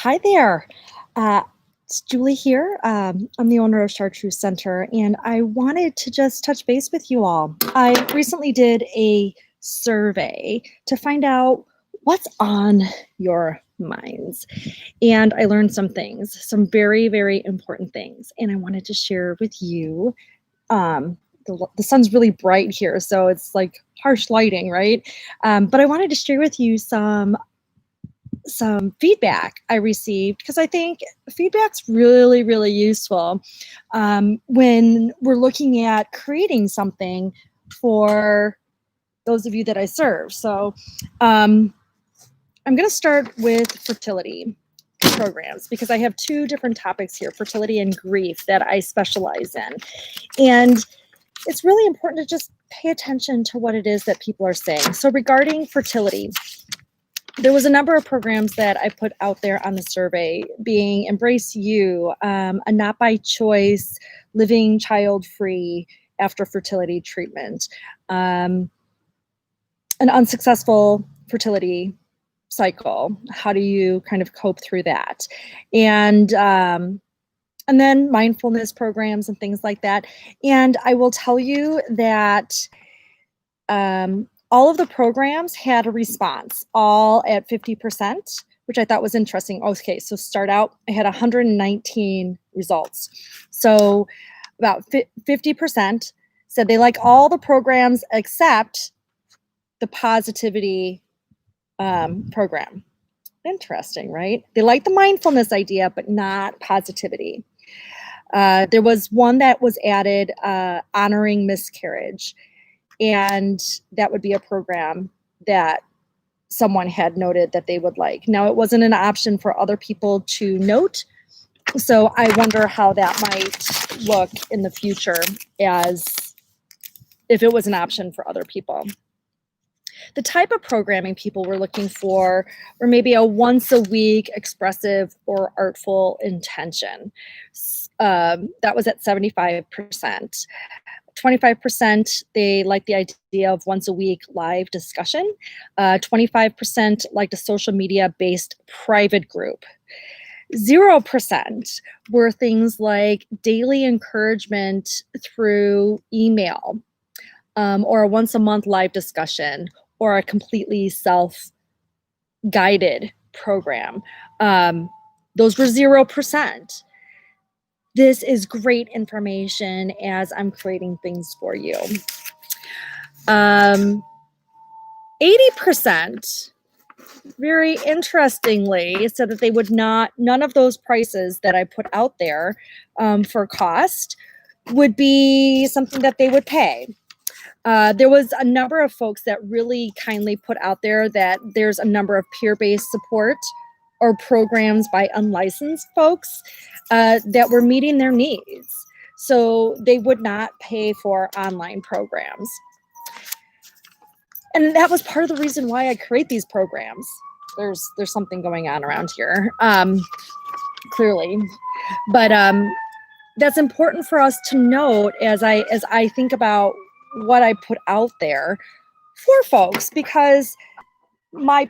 Hi there. It's Julie here. I'm the owner of Chartreuse Center, and I wanted to just touch base with you all. I recently did a survey to find out what's on your minds, and I learned some things, some very, very important things, and I wanted to share with you. The sun's really bright here, so it's like harsh lighting, right? But I wanted to share with you some feedback I received, because I think feedback's really, really useful when we're looking at creating something for those of you that I serve. So I'm going to start with fertility programs, because I have two different topics here, fertility and grief, that I specialize in. And it's really important to just pay attention to what it is that people are saying. So regarding fertility, there was a number of programs that I put out there on the survey, being Embrace You, a not by choice, living child-free after fertility treatment, an unsuccessful fertility cycle. How do you kind of cope through that? And then mindfulness programs and things like that. And I will tell you that all of the programs had a response, all at 50%, which I thought was interesting. Okay, so start out, I had 119 results. So about 50% said they like all the programs except the positivity program. Interesting, right? They like the mindfulness idea, but not positivity. There was one that was added, honoring miscarriage. And that would be a program that someone had noted that they would like. Now, it wasn't an option for other people to note, so I wonder how that might look in the future, as if it was an option for other people. The type of programming people were looking for were maybe a once-a-week expressive or artful intention. That was at 75%. 25%, they like the idea of once a week live discussion. 25% liked a social media based private group. 0% were things like daily encouragement through email, or a once a month live discussion, or a completely self-guided program. Those were 0%. This is great information as I'm creating things for you. 80%, very interestingly, said that they would not, none of those prices that I put out there for cost would be something that they would pay. There was a number of folks that really kindly put out there that there's a number of peer-based support or programs by unlicensed folks that were meeting their needs. So they would not pay for online programs. And that was part of the reason why I create these programs. There's something going on around here, clearly. But that's important for us to note as I think about what I put out there for folks, because my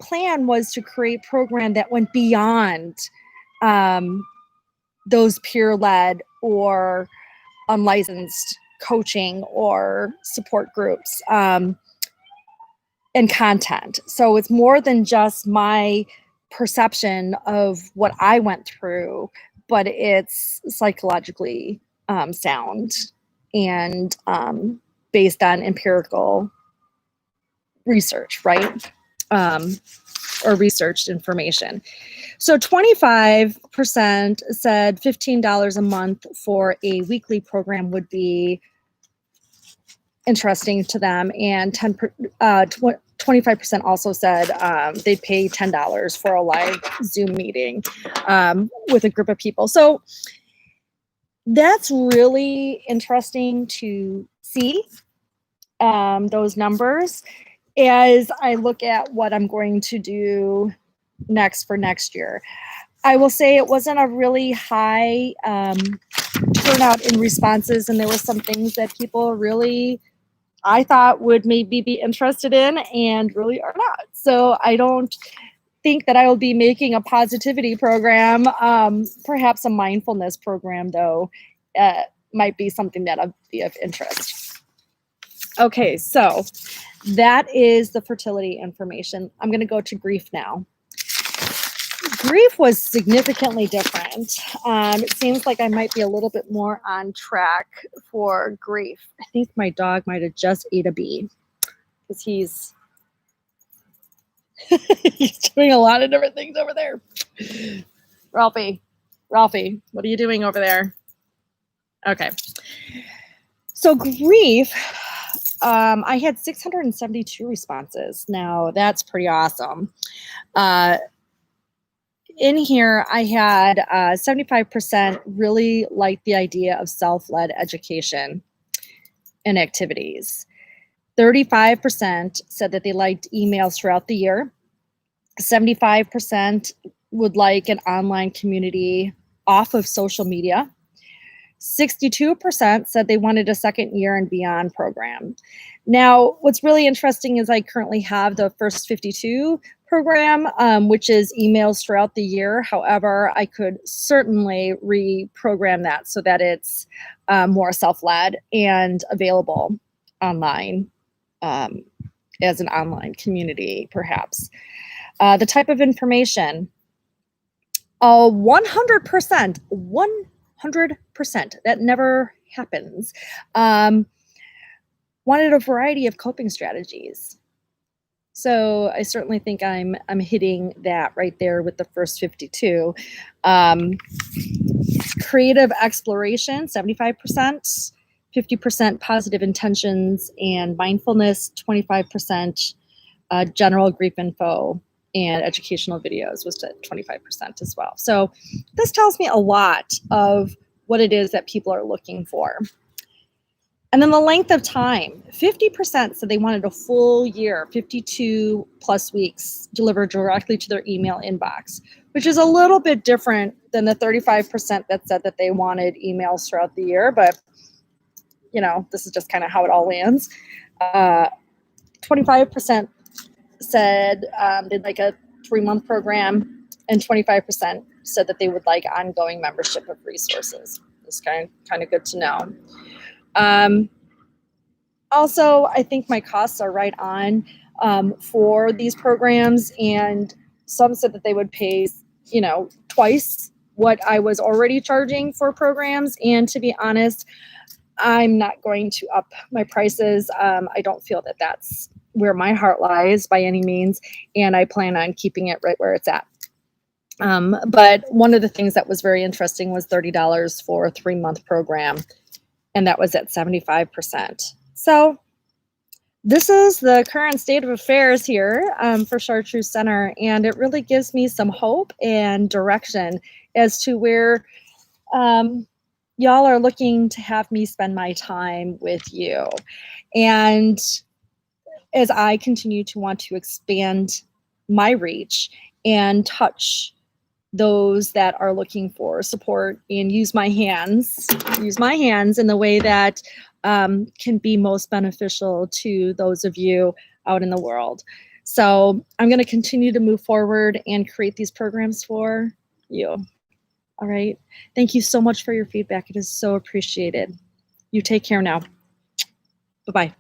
plan was to create a program that went beyond those peer-led or unlicensed coaching or support groups and content. So it's more than just my perception of what I went through, but it's psychologically sound and based on empirical research, right? Or researched information. So 25% said $15 a month for a weekly program would be interesting to them, and 25% also said they'd pay $10 for a live Zoom meeting with a group of people. So that's really interesting to see those numbers as I look at what I'm going to do next for next year. I will say it wasn't a really high turnout in responses, and there were some things that people really, I thought, would maybe be interested in and really are not. So I don't think that I will be making a positivity program. Perhaps a mindfulness program, though, might be something that'll be of interest. Okay, so that is the fertility information. I'm going to go to grief now. Grief was significantly different. It seems like I might be a little bit more on track for grief. I think my dog might have just ate a bee because he's he's doing a lot of different things over there. Ralphie, what are you doing over there? Okay. So grief, I had 672 responses. Now that's pretty awesome. In here, I had 75% really liked the idea of self-led education and activities. 35% said that they liked emails throughout the year. 75% would like an online community off of social media. 62% said they wanted a second year and beyond program. Now, what's really interesting is I currently have the first 52 program, which is emails throughout the year. However, I could certainly reprogram that so that it's more self-led and available online as an online community, perhaps. The type of information, 100%, 100%, that never happens, wanted a variety of coping strategies. So I certainly think I'm hitting that right there with the first 52. Creative exploration, 75%, 50% positive intentions and mindfulness, 25% general grief info and educational videos was at 25% as well. So this tells me a lot of what it is that people are looking for. And then the length of time, 50% said they wanted a full year, 52 plus weeks delivered directly to their email inbox, which is a little bit different than the 35% that said that they wanted emails throughout the year. But, you know, this is just kind of how it all lands. 25% said they'd like a 3-month program, and 25% said that they would like ongoing membership of resources. It's kind of good to know. Also, I think my costs are right on for these programs, and some said that they would pay, you know, twice what I was already charging for programs. And to be honest, I'm not going to up my prices. I don't feel that that's where my heart lies by any means, and I plan on keeping it right where it's at. But one of the things that was very interesting was $30 for a 3-month program, and that was at 75%. So this is the current state of affairs here for Chartreuse Center, and it really gives me some hope and direction as to where y'all are looking to have me spend my time with you. And as I continue to want to expand my reach and touch those that are looking for support and use my hands in the way that can be most beneficial to those of you out in the world. So I'm going to continue to move forward and create these programs for you. All right. Thank you so much for your feedback. It is so appreciated. You take care now. Bye-bye.